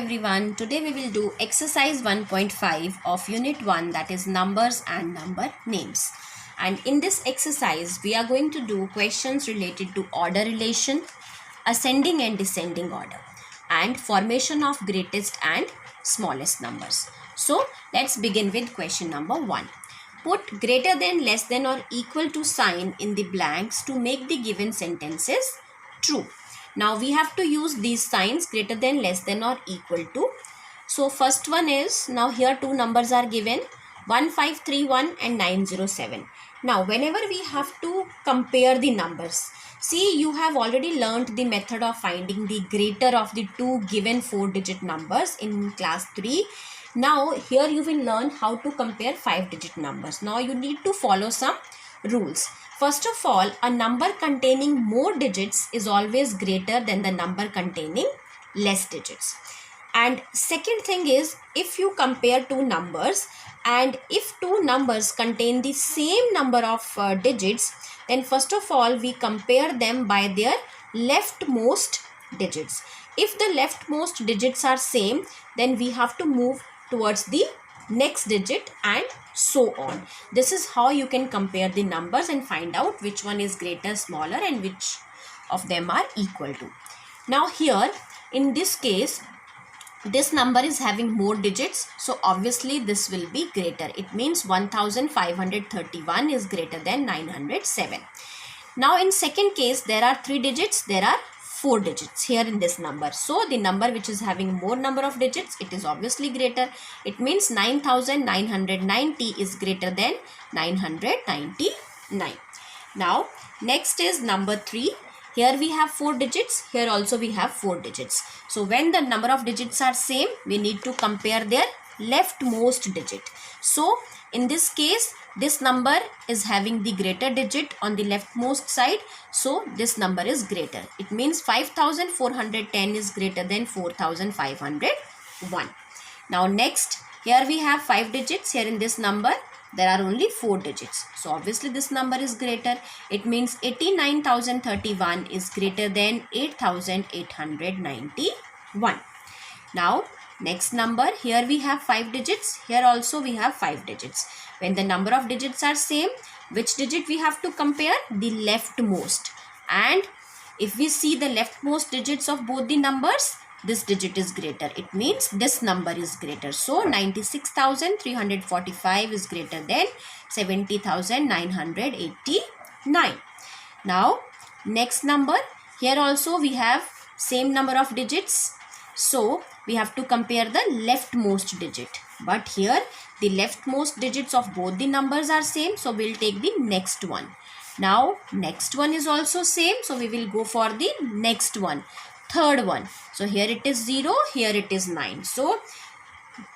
everyone. Today we will do exercise 1.5 of unit 1, that is numbers and number names. And in this exercise we are going to do questions related to order relation, ascending and descending order, and formation of greatest and smallest numbers. So let's begin with question number 1. Put greater than, less than or equal to sign in the blanks to make the given sentences true. Now we have to use these signs, greater than, less than or equal to. So first one is, now here two numbers are given, 1531 and 907. Now whenever we have to compare the numbers, see, you have already learnt the method of finding the greater of the two given 4-digit numbers in class 3. Now here you will learn how to compare 5-digit numbers. Now you need to follow some rules. First of all, a number containing more digits is always greater than the number containing less digits. And second thing is, if you compare two numbers and if two numbers contain the same number of digits, then first of all we compare them by their leftmost digits. If the leftmost digits are same, then we have to move towards the next digit and so on. This is how you can compare the numbers and find out which one is greater, smaller, and which of them are equal to. Now here in this case, this number is having more digits, so obviously this will be greater. It means 1531 is greater than 907. Now in second case, there are 3 digits, there are 4 digits here in this number. So the number which is having more number of digits, it is obviously greater. It means 9990 is greater than 999. Now next is number 3. Here we have 4 digits, here also we have 4 digits. So when the number of digits are same, we need to compare their leftmost digit. So in this case, this number is having the greater digit on the leftmost side, so this number is greater. It means 5410 is greater than 4501. Now next, here we have 5 digits. Here in this number there are only 4 digits, so obviously this number is greater. It means 89031 is greater than 8891. Now next number, here we have 5 digits, here also we have 5 digits. When the number of digits are same, which digit we have to compare? The leftmost. And if we see the leftmost digits of both the numbers, this digit is greater. It means this number is greater. So 96,345 is greater than 70,989. Now next number, here also we have same number of digits, so we have to compare the leftmost digit. But here the leftmost digits of both the numbers are same, so we'll take the next one. Now next one is also same, so we will go for the next one, third one. So here it is 0, here it is 9. So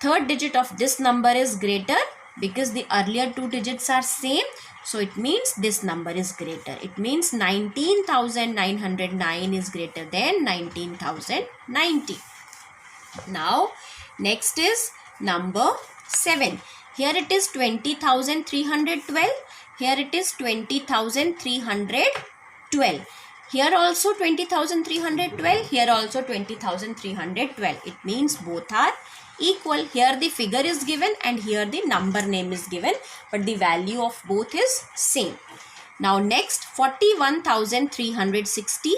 third digit of this number is greater because the earlier two digits are same. So it means this number is greater. It means 19,909 is greater than 19,090. Now next is number 7. Here it is 20,312. Here it is 20,312. Here also 20,312. Here also 20,312. It means both are equal. Here the figure is given and here the number name is given, but the value of both is same. Now next, 41,360.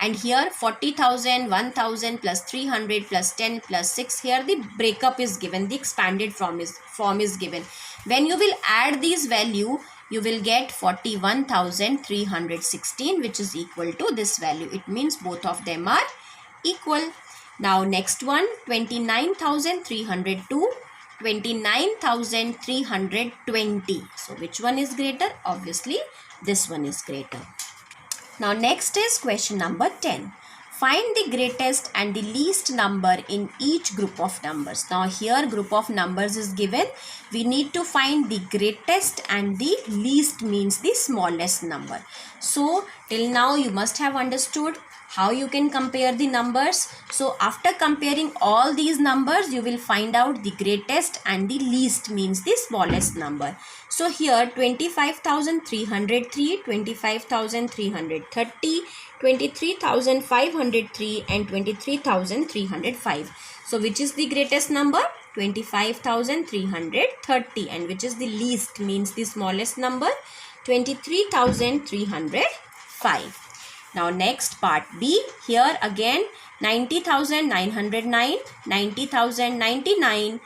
And here 40,000, 1,000 plus 300 plus 10 plus 6. Here the breakup is given, the expanded form is given. When you will add these value, you will get 41,316, which is equal to this value. It means both of them are equal. Now next one, 29,302, 29,320. So which one is greater? Obviously this one is greater. Now next is question number 10. Find the greatest and the least number in each group of numbers. Now here group of numbers is given. We need to find the greatest and the least, means the smallest number. So Till now you must have understood how you can compare the numbers. So after comparing all these numbers, you will find out the greatest and the least, means the smallest number. So here 25,303, 25,330, 23,503 and 23,305. So which is the greatest number? 25,330. And which is the least, means the smallest number? 23,305. Now next part B. Here again 90,909, 90,099,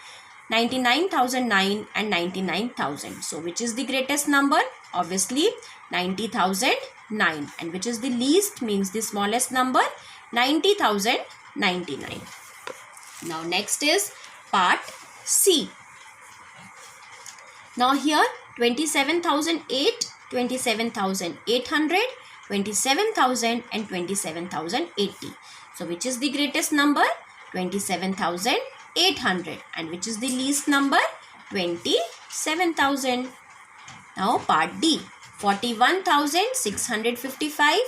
99,009 and 99,000. So which is the greatest number? Obviously 90,009. And which is the least, means the smallest number? 90,099. Now next is part C. Now here 27,008, 27,800, 27,000 and 27,080. So which is the greatest number? 27,800. And which is the least number? 27,000. Now part D. 41,655,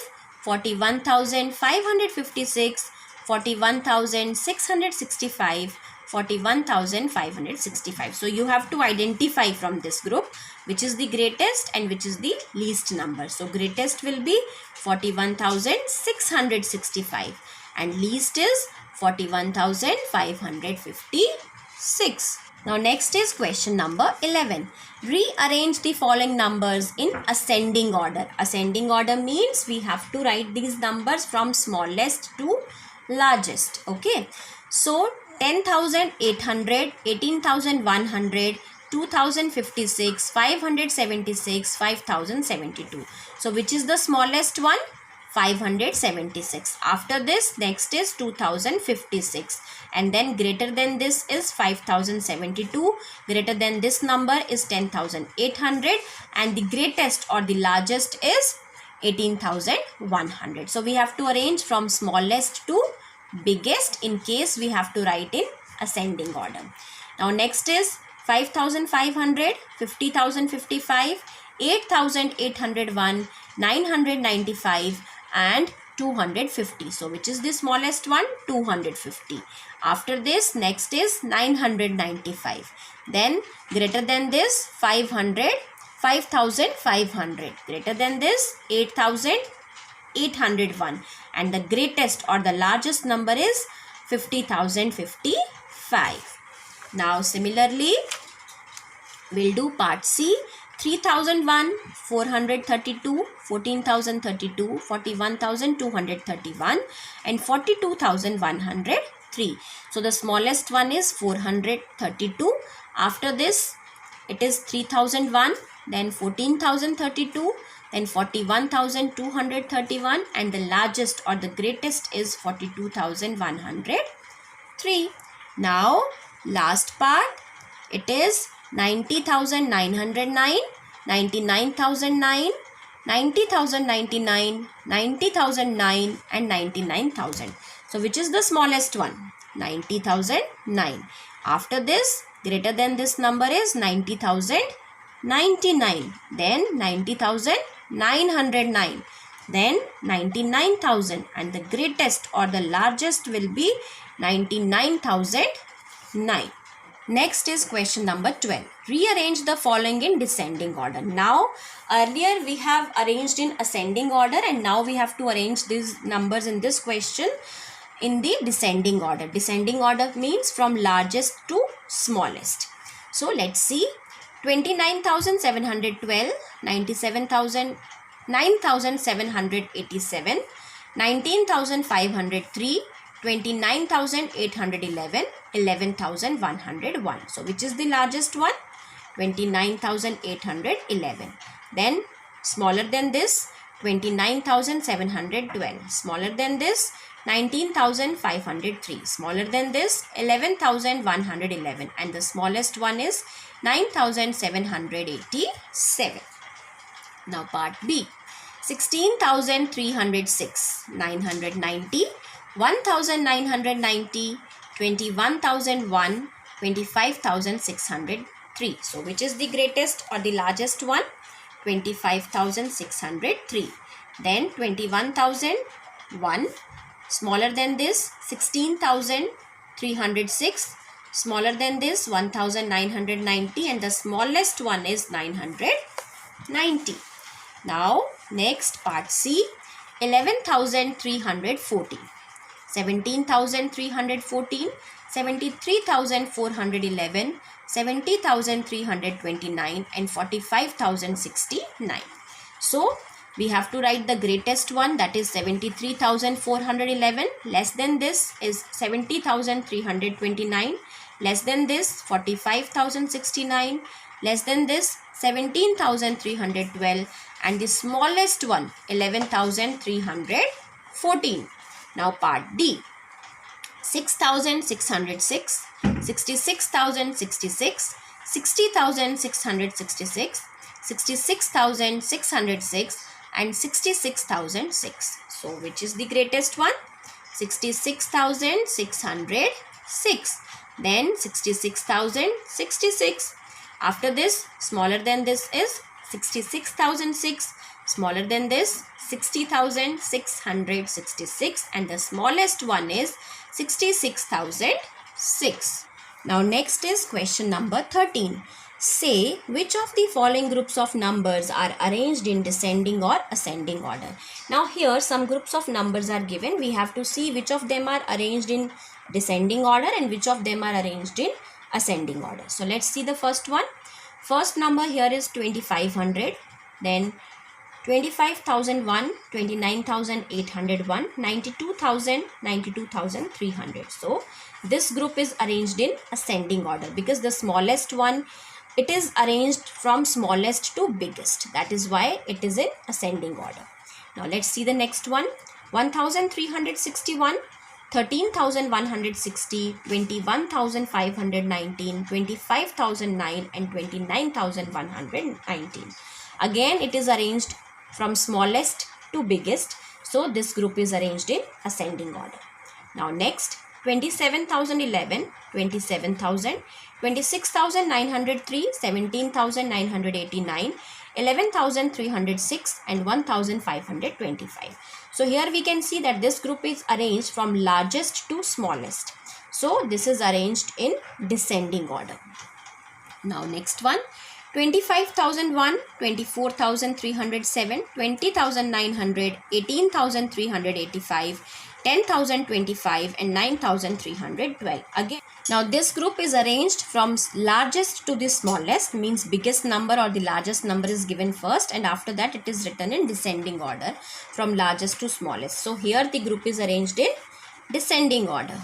41,556, 41,665, 41,565. So you have to identify from this group which is the greatest and which is the least number. So greatest will be 41,665 and least is 41,556. Now next is question number 11. Rearrange the following numbers in ascending order. Ascending order means we have to write these numbers from smallest to largest. Okay. So 10,800, 18,100, 2,056, 576, 5,072. So which is the smallest one? 576. After this, next is 2,056. And then greater than this is 5,072. Greater than this number is 10,800. And the greatest or the largest is 18,100. So we have to arrange from smallest to biggest in case we have to write in ascending order. Now next is 5,500, 50,055, 8,801, 995 and 250. So which is the smallest one? 250. After this, next is 995. Then greater than this 500, 5,500. Greater than this 8,801. And the greatest or the largest number is 50,055. Now similarly, we'll do part C. 3,001, 432, 14,032, 41,231 and 42,103. So the smallest one is 432. After this, it is 3,001, then 14,032, then 41,231 and the largest or the greatest is 42,103. Now last part, it is 90,909, 99,009, 90,099, 90,009 and 99,000. So which is the smallest one? 90,009. After this, greater than this number is 90,099. Then 90,909. Then 99,000 and the greatest or the largest will be 99,009. Next is question number 12. Rearrange the following in descending order. Now, earlier we have arranged in ascending order and now we have to arrange these numbers in this question in the descending order. Descending order means from largest to smallest. So, let's see. 29,712, 97,000, 9,787, 19,503, 29,811, 11,101. So which is the largest one? 29,811. Then smaller than this 29,712. Smaller than this 19,503. Smaller than this 11,111. And the smallest one is 9,787. Now part B. 16,306, 990, 1,990, 21,001, 25,603. So which is the greatest or the largest one? 25,603. then 21,001, smaller than this 16,306, smaller than this 1,990, and the smallest one is 990. Now next part C, 11,314, 17,314, 73,411, 70,329 and 45,069. So we have to write the greatest one, that is 73,411. Less than this is 70,329. Less than this 45,069. Less than this 17,312. And the smallest one 11,314. Now part D, 6,606, 66,066, 60,666, 66,606 and 66,006. So which is the greatest one? 66,606. Then 66,066. After this, smaller than this is 66,006. Smaller than this 60,666, and the smallest one is 66,006. Now next is question number 13. Say which of the following groups of numbers are arranged in descending or ascending order. Now here some groups of numbers are given. We have to see which of them are arranged in descending order and which of them are arranged in ascending order. So let's see the first one. First number here is 2500, then 25,001, 29,801, 92,000, 92,300. So this group is arranged in ascending order because the smallest one, it is arranged from smallest to biggest. That is why it is in ascending order. Now let's see the next one. 1,361, 13,160, 21,519, 25,009 and 29,119. Again it is arranged from smallest to biggest. So this group is arranged in ascending order. Now next, 27,011, 27,000, 26,903, 17,989, 11,306 and 1,525. So here we can see that this group is arranged from largest to smallest. So this is arranged in descending order. Now next one, 25,001, 24,307, 20,900, 18,385, 10,025 and 9,312. Again, now this group is arranged from largest to the smallest, means biggest number or the largest number is given first, and after that it is written in descending order from largest to smallest. So here the group is arranged in descending order.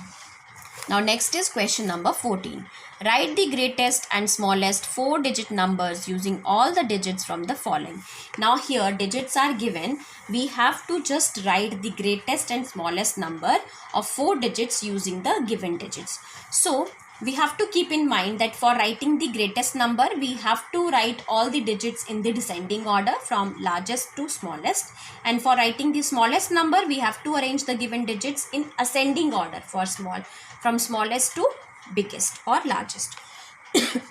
Now next is question number 14. Write the greatest and smallest 4-digit numbers using all the digits from the following. Now here digits are given. We have to just write the greatest and smallest number of 4 digits using the given digits. So we have to keep in mind that for writing the greatest number, we have to write all the digits in the descending order from largest to smallest. And for writing the smallest number, we have to arrange the given digits in ascending order for from smallest to biggest or largest.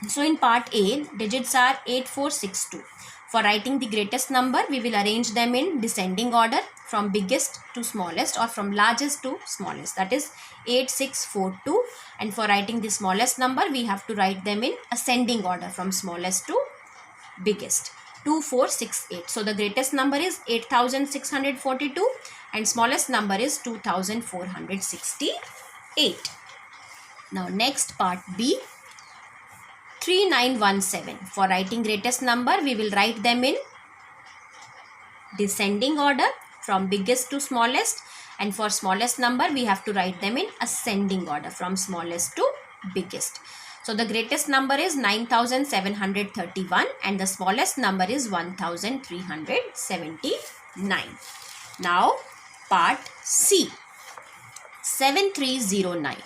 So in part A, digits are 8462. For writing the greatest number, we will arrange them in descending order from biggest to smallest or from largest to smallest, that is 8642. And for writing the smallest number, we have to write them in ascending order from smallest to biggest, 2468. So the greatest number is 8642 and smallest number is 2468. Now next part B, 3917. For writing greatest number, we will write them in descending order from biggest to smallest, and for smallest number we have to write them in ascending order from smallest to biggest. So the greatest number is 9731 and the smallest number is 1379. Now part C, 7309.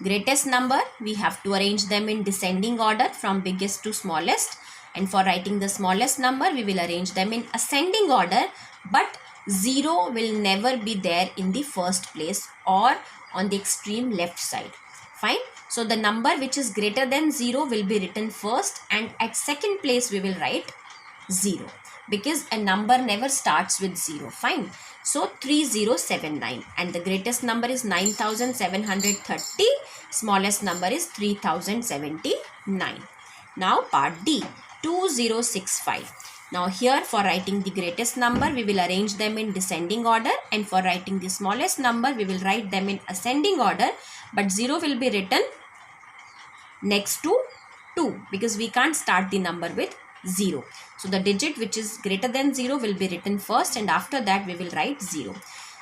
Greatest number, we have to arrange them in descending order from biggest to smallest, and for writing the smallest number we will arrange them in ascending order, but 0 will never be there in the first place or on the extreme left side. Fine. So the number which is greater than 0 will be written first, and at second place we will write 0. because a number never starts with 0. Fine. So 3079, and the greatest number is 9730. Smallest number is 3079. Now part D, 2065. Now here for writing the greatest number, we will arrange them in descending order, and for writing the smallest number, we will write them in ascending order, but 0 will be written next to 2 because we can't start the number with 0. So the digit which is greater than 0 will be written first, and after that we will write 0.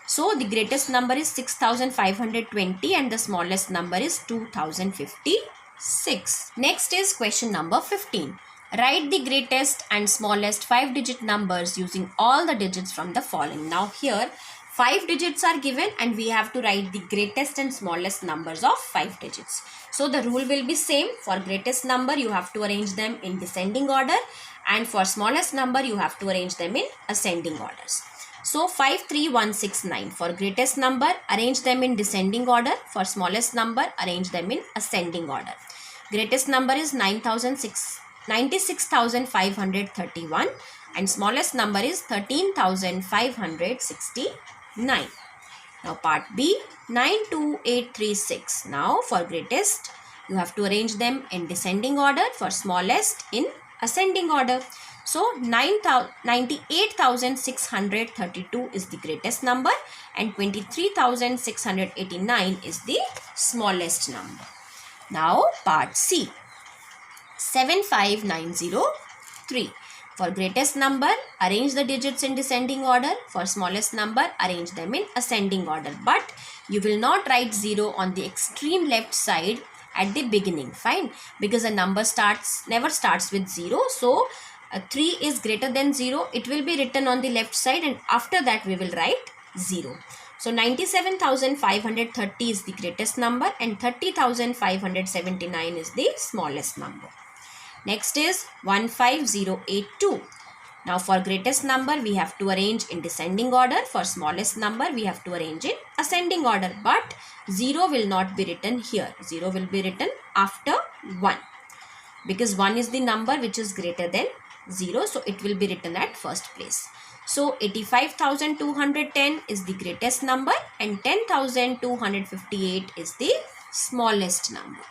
So the greatest number is 6520 and the smallest number is 2056. Next is question number 15. Write the greatest and smallest 5-digit numbers using all the digits from the following. Now here 5 digits are given and we have to write the greatest and smallest numbers of 5 digits. So the rule will be same. For greatest number you have to arrange them in descending order, and for smallest number you have to arrange them in ascending orders. So 53169, for greatest number arrange them in descending order, for smallest number arrange them in ascending order. Greatest number is 96,531 and smallest number is 13,569. Now part B, 92836. Now for greatest you have to arrange them in descending order, for smallest in ascending order. So 98,632 is the greatest number and 23,689 is the smallest number. Now part C, 75903. For greatest number, arrange the digits in descending order. For smallest number, arrange them in ascending order. But you will not write 0 on the extreme left side at the beginning. Fine. Because a number never starts with 0. So 3 is greater than 0. It will be written on the left side, and after that we will write 0. So 97,530 is the greatest number and 30,579 is the smallest number. Next is 15082. Now for greatest number we have to arrange in descending order. For smallest number we have to arrange in ascending order. But 0 will not be written here. 0 will be written after 1. Because 1 is the number which is greater than 0. So it will be written at first place. So 85,210 is the greatest number and 10,258 is the smallest number.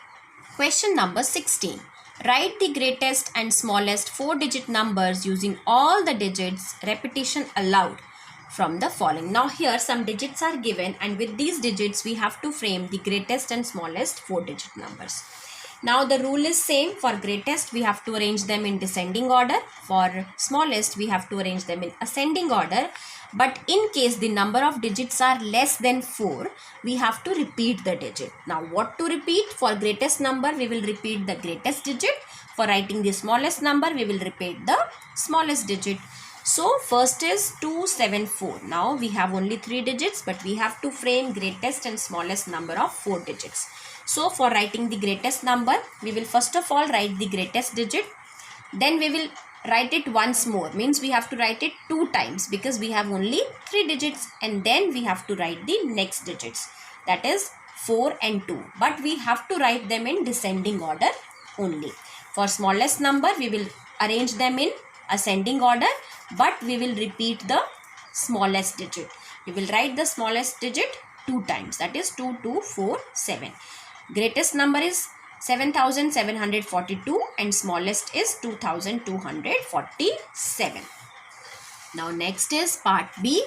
Question number 16. Write the greatest and smallest 4-digit numbers using all the digits, repetition allowed, from the following. Now here some digits are given, and with these digits we have to frame the greatest and smallest 4-digit numbers. Now the rule is same. For greatest we have to arrange them in descending order. For smallest we have to arrange them in ascending order. But in case the number of digits are less than 4, we have to repeat the digit. Now what to repeat? For greatest number we will repeat the greatest digit. For writing the smallest number we will repeat the smallest digit. So first is 274. Now we have only 3 digits, but we have to frame greatest and smallest number of 4 digits. So for writing the greatest number, we will first of all write the greatest digit. Then we will write it once more. Means we have to write it 2 times because we have only 3 digits. And then we have to write the next digits. That is 4 and 2. But we have to write them in descending order only. For smallest number, we will arrange them in ascending order. But we will repeat the smallest digit. We will write the smallest digit 2 times. That is 2247. Greatest number is 7,742 and smallest is 2,247. Now next is part B,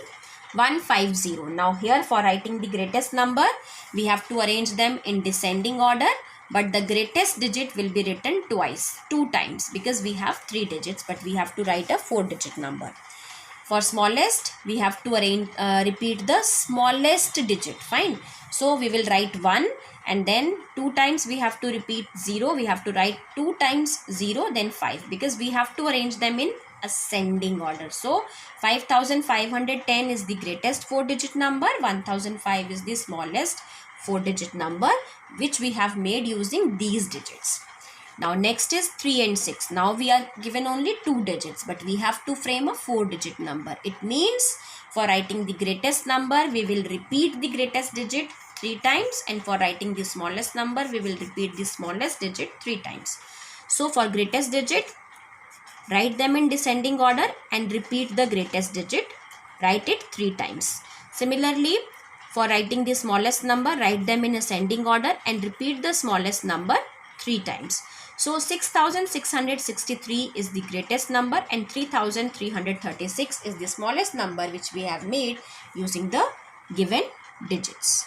150. Now here for writing the greatest number, we have to arrange them in descending order. But the greatest digit will be written 2 times because we have 3 digits, but we have to write a 4-digit number. For smallest, we have to repeat the smallest digit. Fine. So we will write 1 and then 2 times we have to repeat 0. We have to write 2 times 0, then 5 because we have to arrange them in ascending order. So 5,510 is the greatest 4-digit number. 1,005 is the smallest 4-digit number which we have made using these digits. Now next is 3 and 6. Now we are given only 2 digits, but we have to frame a 4-digit number. It means for writing the greatest number, we will repeat the greatest digit 3 times, and for writing the smallest number, we will repeat the smallest digit 3 times. So for greatest digit, Write them in descending order and repeat the greatest digit. Write it 3 times. Similarly, for writing the smallest number, write them in ascending order and repeat the smallest number 3 times. So 6663 is the greatest number and 3336 is the smallest number which we have made using the given digits.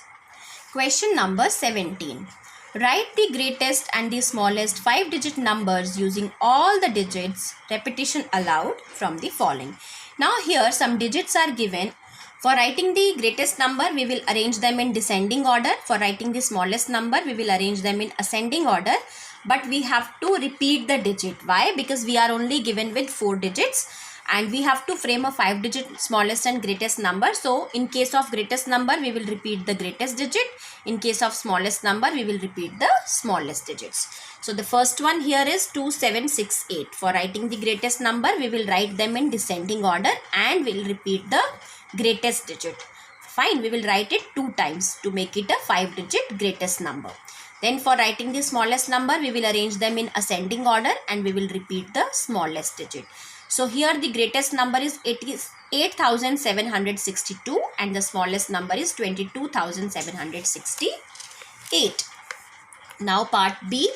Question number 17. Write the greatest and the smallest 5-digit numbers using all the digits, repetition allowed, from the following. Now here some digits are given. For writing the greatest number, we will arrange them in descending order. For writing the smallest number, we will arrange them in ascending order. But we have to repeat the digit. Why? Because we are only given with 4 digits and we have to frame a 5-digit smallest and greatest number. So in case of greatest number, we will repeat the greatest digit. In case of smallest number, we will repeat the smallest digits. So the first one here is 2768. For writing the greatest number, we will write them in descending order and we will repeat the greatest digit. Fine, we will write it 2 times to make it a 5-digit greatest number. Then for writing the smallest number, we will arrange them in ascending order and we will repeat the smallest digit. So here the greatest number is 8762 and the smallest number is 22768. Now part B,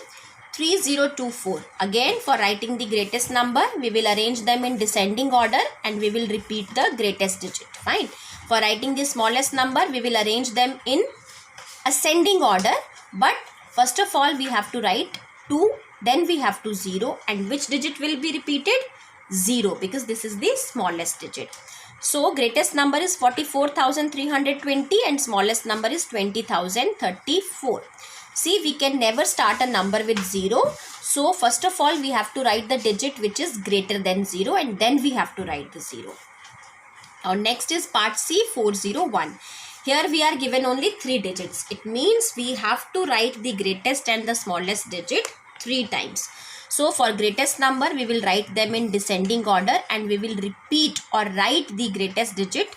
3024. Again, for writing the greatest number, we will arrange them in descending order and we will repeat the greatest digit. Fine. For writing the smallest number, we will arrange them in ascending order, but first of all we have to write 2, then we have to 0, and which digit will be repeated? 0, because this is the smallest digit. So greatest number is 44,320 and smallest number is 20,034. See, we can never start a number with 0. So first of all we have to write the digit which is greater than 0 and then we have to write the 0. Now next is part C, 401. Here we are given only 3 digits. It means we have to write the greatest and the smallest digit 3 times. So for greatest number, we will write them in descending order and we will repeat or write the greatest digit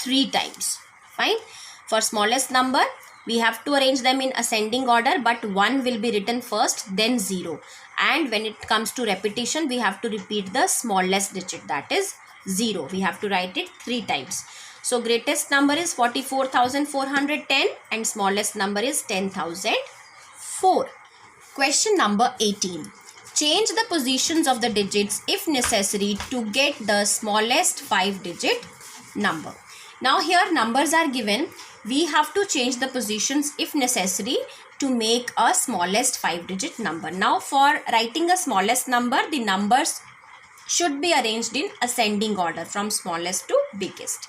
3 times. Fine. For smallest number, we have to arrange them in ascending order, but 1 will be written first, then 0. And when it comes to repetition, we have to repeat the smallest digit, that is 0. We have to write it 3 times. So greatest number is 44,410 and smallest number is 10,004. Question number 18. Change the positions of the digits if necessary to get the smallest 5-digit number. Now here numbers are given. We have to change the positions if necessary to make a smallest 5-digit number. Now for writing a smallest number, the numbers should be arranged in ascending order from smallest to biggest.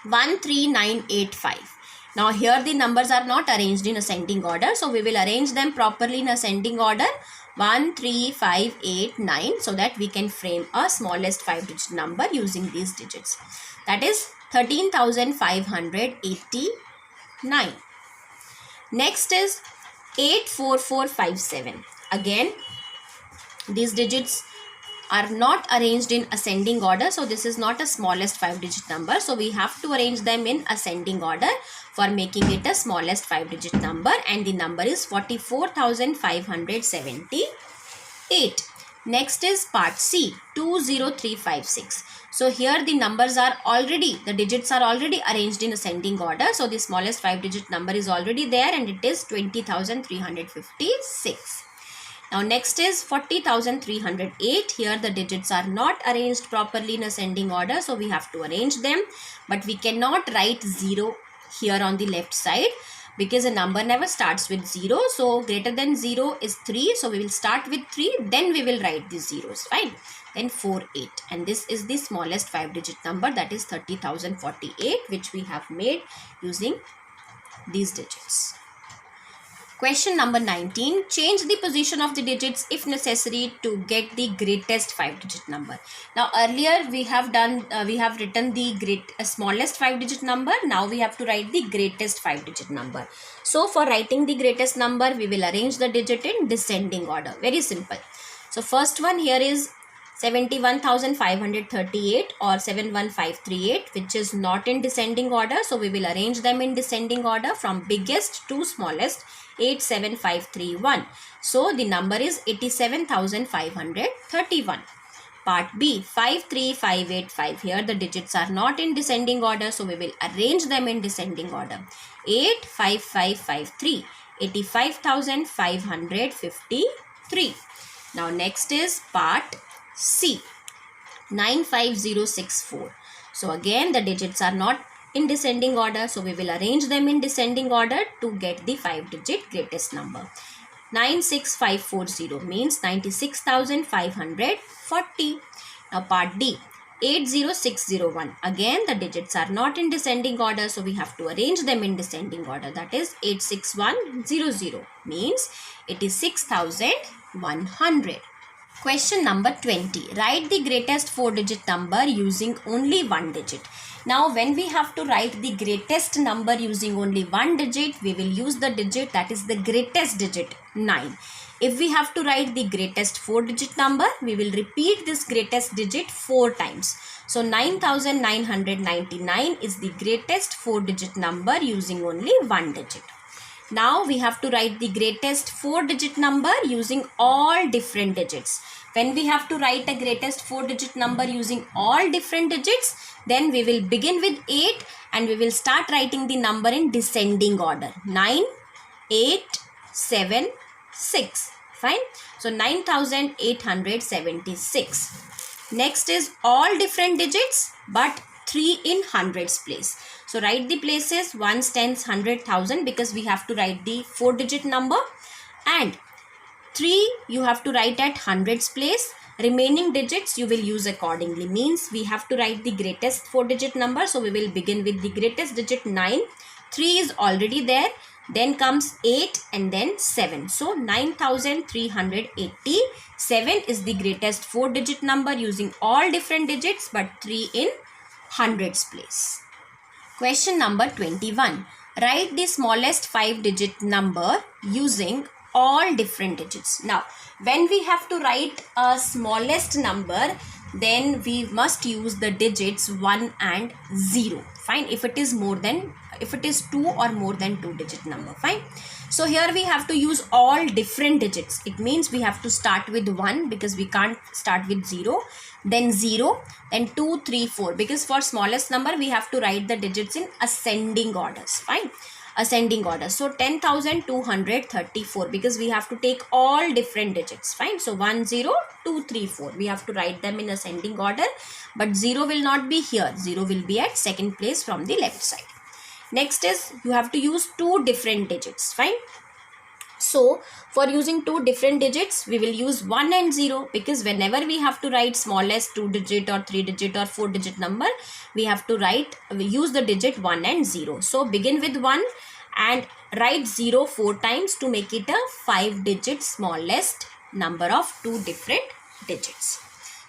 13985. Now here the numbers are not arranged in ascending order, so we will arrange them properly in ascending order. 13589 so that we can frame a smallest 5-digit number using these digits. That is 13,589. Next is 84457. Again, these digits are not arranged in ascending order, so this is not a smallest 5-digit number, so we have to arrange them in ascending order for making it a smallest 5-digit number, and the number is 44,578. Next is part C, 20356. So here the numbers are already, the digits are already arranged in ascending order, so the smallest 5-digit number is already there and it is 20,356. Now next is 40,308. Here the digits are not arranged properly in ascending order, so we have to arrange them, but we cannot write 0 here on the left side because a number never starts with 0. So greater than 0 is 3, so we will start with 3, then we will write the zeros. Fine. Then 48, and this is the smallest 5-digit number, that is 30,048, which we have made using these digits. Question number 19. Change the position of the digits if necessary to get the greatest 5-digit number. Now earlier we have written the smallest 5-digit number. Now we have to write the greatest 5-digit number. So for writing the greatest number, we will arrange the digit in descending order. Very simple. So first one here is 71,538 or 71538, which is not in descending order. So we will arrange them in descending order from biggest to smallest 87531. So the number is 87,531. Part B, 53585. Here the digits are not in descending order, so we will arrange them in descending order. 85553, 85,553. Now next is part C, 95064. So again the digits are not in descending order, so we will arrange them in descending order to get the 5-digit greatest number. 96540 means 96,540. Now part D, 80601. Again the digits are not in descending order, so we have to arrange them in descending order. That is 86100 means 86,100. Question number 20. Write the greatest 4-digit number using only one digit. Now when we have to write the greatest number using only one digit, we will use the digit that is the greatest digit, 9. If we have to write the greatest 4-digit number, we will repeat this greatest digit 4 times. So 9,999 is the greatest 4-digit number using only one digit. Now we have to write the greatest 4-digit number using all different digits. When we have to write a greatest 4-digit number using all different digits, then we will begin with 8 and we will start writing the number in descending order. 9, 8, 7, 6. Fine. So 9,876. Next is all different digits but 3 in hundreds place. So write the places, ones, tens, 100,000 because we have to write the 4-digit number, and 3 you have to write at hundreds place. Remaining digits you will use accordingly. Means we have to write the greatest 4-digit number. So we will begin with the greatest digit 9. 3 is already there. Then comes 8 and then 7. So 9,387 is the greatest 4-digit number using all different digits but 3 in hundreds place. Question number 21. Write the smallest 5-digit number using all different digits. Now, when we have to write a smallest number, then we must use the digits 1 and 0. Fine. If it is 2 or more than 2-digit number. Fine. So here we have to use all different digits. It means we have to start with 1 because we can't start with 0. Then 0, then 2, 3, 4. Because for smallest number we have to write the digits in ascending orders. Fine. Ascending order. So 10,234 because we have to take all different digits. Fine. So 1, 0, 2, 3, 4. We have to write them in ascending order. But 0 will not be here. 0 will be at second place from the left side. Next is you have to use 2 different digits. Fine. So for using 2 different digits, we will use 1 and 0 because whenever we have to write smallest 2-digit or 3-digit or 4-digit number, we have to use the digit 1 and 0. So begin with 1 and write 0 4 times to make it a 5-digit smallest number of 2 different digits.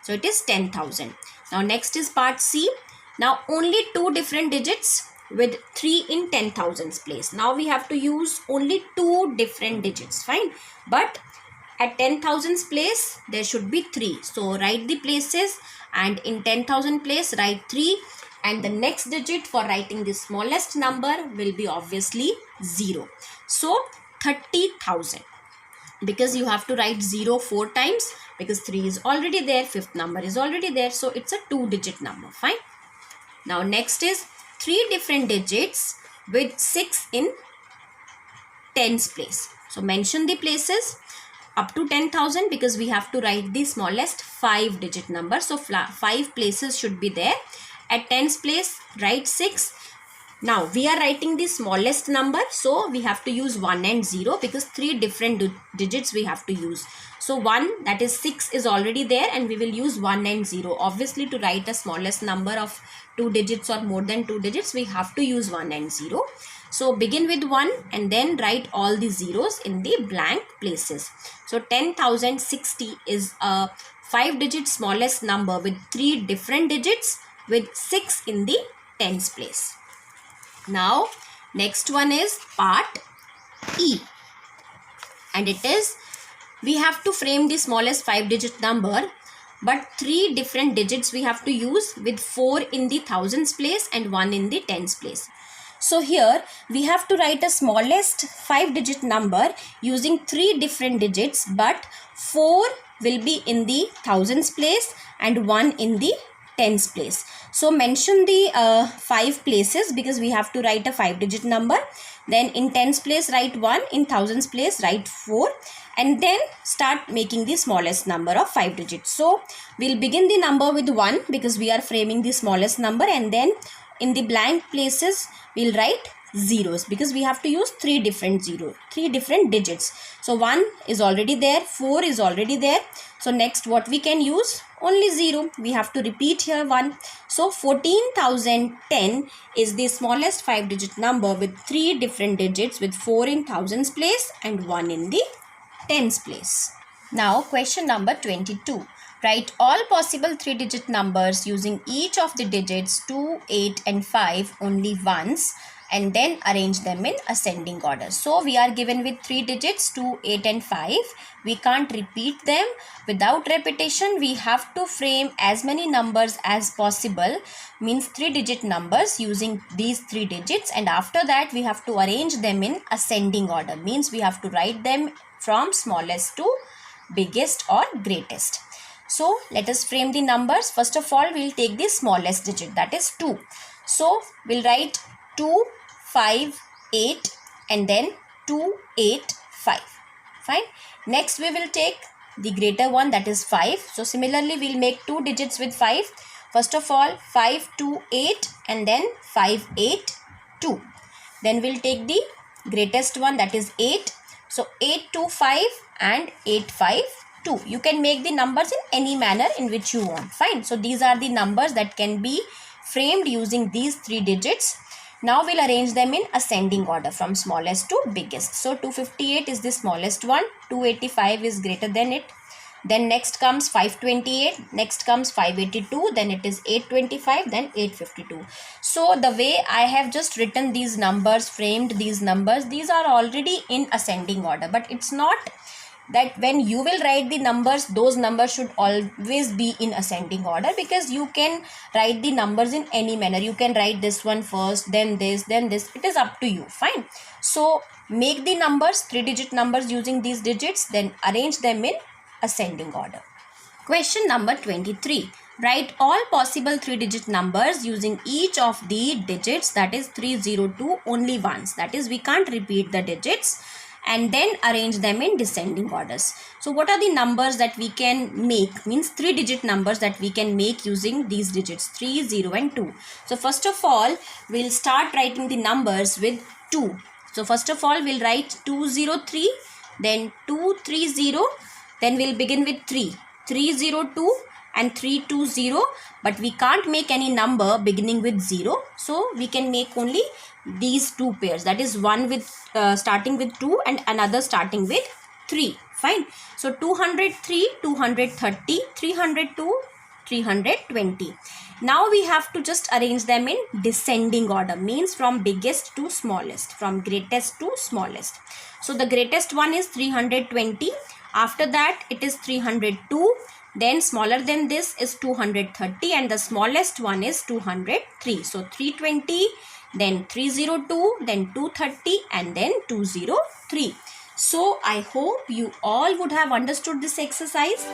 So it is 10,000. Now next is part C. Now only 2 different digits with 3 in 10,000s place. Now we have to use only 2 different digits. Fine. But at 10,000s place there should be 3. So write the places and in 10,000 place write 3. And the next digit for writing the smallest number will be obviously 0. So 30,000. Because you have to write 0 4 times because 3 is already there. 5th number is already there. So it's a 2-digit number. Fine. Now next is 3 different digits with 6 in tens place. So mention the places up to 10,000 because we have to write the smallest 5-digit number. So 5 places should be there. At tens place, write 6. Now we are writing the smallest number. So we have to use 1 and 0 because 3 different digits we have to use. So 1, that is 6 is already there and we will use 1 and 0. Obviously to write a smallest number of 2 digits or more than 2 digits, we have to use 1 and 0. So begin with 1 and then write all the zeros in the blank places. So 10,060 is a 5-digit smallest number with 3 different digits with 6 in the tens place. Now next one is part E, and it is we have to frame the smallest 5-digit number but 3 different digits we have to use with 4 in the thousands place and 1 in the tens place. So here we have to write a smallest 5-digit number using 3 different digits, but 4 will be in the thousands place and 1 in the tens place. So mention the 5 places because we have to write a 5-digit number. Then in tens place write 1, in thousands place write 4, and then start making the smallest number of 5 digits. So we'll begin the number with 1 because we are framing the smallest number, and then in the blank places we'll write zeros because we have to use 3 different digits. So 1 is already there, 4 is already there. So next what we can use? Only 0. We have to repeat here 1. So 14,010 is the smallest 5-digit number with 3 different digits, with 4 in thousands place and 1 in the tens place. Now question number 22. Write all possible 3-digit numbers using each of the digits 2, 8 and 5 only once, and then arrange them in ascending order. So we are given with 3 digits 2, 8 and 5. We can't repeat them. Without repetition, we have to frame as many numbers as possible, means 3-digit numbers using these 3 digits, and after that we have to arrange them in ascending order, means we have to write them from smallest to biggest or greatest. So let us frame the numbers. First of all, we will take the smallest digit, that is 2. So we'll write 2, 5, 8 and then 2, 8, 5. Fine. Next we will take the greater one, that is 5. So similarly we'll make 2 digits with 5. First of all 5, 2, 8 and then 5, 8, 2. Then we'll take the greatest one, that is 8. So 8, 2, 5 and 8, 5, 2. You can make the numbers in any manner in which you want. Fine. So these are the numbers that can be framed using these 3 digits. Now we'll arrange them in ascending order from smallest to biggest. So 258 is the smallest one, 285 is greater than it. Then next comes 528, next comes 582, then it is 825, then 852. So the way I have just written these numbers, framed these numbers, these are already in ascending order. But it's not that when you will write the numbers, those numbers should always be in ascending order, because you can write the numbers in any manner. You can write this one first, then this, then this. It is up to you. Fine. So make the numbers, 3-digit numbers using these digits, then arrange them in ascending order. Question number 23. Write all possible 3-digit numbers using each of the digits, that is 302, only once. That is, we can't repeat the digits, and then arrange them in descending orders. So what are the numbers that we can make, means 3-digit numbers that we can make using these digits 3, 0 and 2. So first of all, we'll start writing the numbers with 2. So first of all, we'll write 203, then 230, then we'll begin with 3, 302 and 320, but we can't make any number beginning with 0. So we can make only these 2 pairs, that is one with starting with 2 and another starting with 3. Fine. So 203, 230, 302, 320. Now we have to just arrange them in descending order, means from biggest to smallest, from greatest to smallest. So the greatest one is 320. After that it is 302. Then smaller than this is 230, and the smallest one is 203. So 320, then 302, then 230 and then 203. So I hope you all would have understood this exercise.